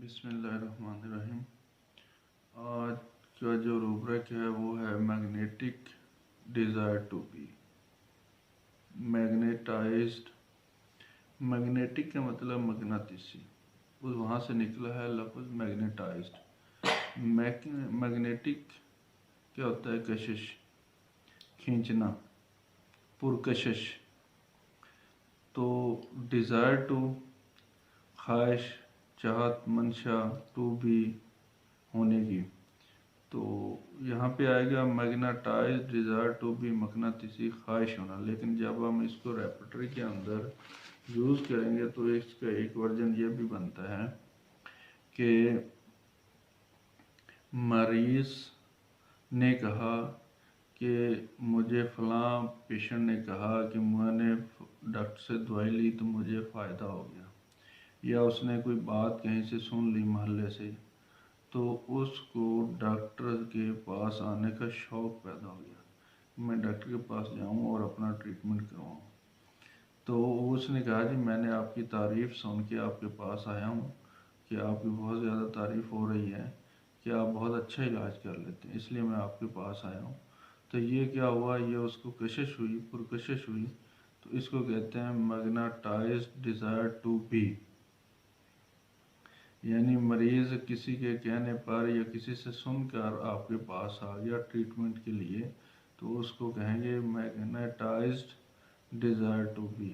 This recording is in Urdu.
بسم اللہ الرحمن الرحیم۔ آج کا جو روبرک ہے وہ ہے magnetic desire to be magnetised. Magnetic کا مطلب مغناطیسی، وہاں سے نکلا ہے لفظ میگنیٹائزڈ۔ میگنیٹک کیا ہوتا ہے؟ کشش، کھینچنا، پرکشش۔ تو ڈیزائر ٹو خواہش، چاہت، منشا، ٹو بی ہونے کی۔ تو یہاں پہ آئے گا میگنیٹائز ڈیزائر ٹو بی مغناطیسی، خواہش ہونا۔ لیکن جب ہم اس کو ریپرٹری کے اندر یوز کریں گے تو اس کا ایک ورژن یہ بھی بنتا ہے کہ مریض نے کہا کہ مجھے فلاں پیشنٹ نے کہا کہ میں نے ڈاکٹر سے دوائی لی تو مجھے فائدہ ہو گیا، یا اس نے کوئی بات کہیں سے سن لی محلے سے، تو اس کو ڈاکٹر کے پاس آنے کا شوق پیدا ہو گیا، میں ڈاکٹر کے پاس جاؤں اور اپنا ٹریٹمنٹ کرواؤں۔ تو اس نے کہا جی میں نے آپ کی تعریف سن کے آپ کے پاس آیا ہوں کہ آپ کی بہت زیادہ تعریف ہو رہی ہے کہ آپ بہت اچھا علاج کر لیتے ہیں، اس لیے میں آپ کے پاس آیا ہوں۔ تو یہ کیا ہوا؟ یہ اس کو کشش ہوئی، پرکشش ہوئی۔ تو اس کو کہتے ہیں میگنیٹائزڈ ڈیزائر ٹو بی، یعنی مریض کسی کے کہنے پر یا کسی سے سن کر آپ کے پاس آ گیا ٹریٹمنٹ کے لیے، تو اس کو کہیں گے میگنیٹائزڈ ڈیزائر ٹو بی۔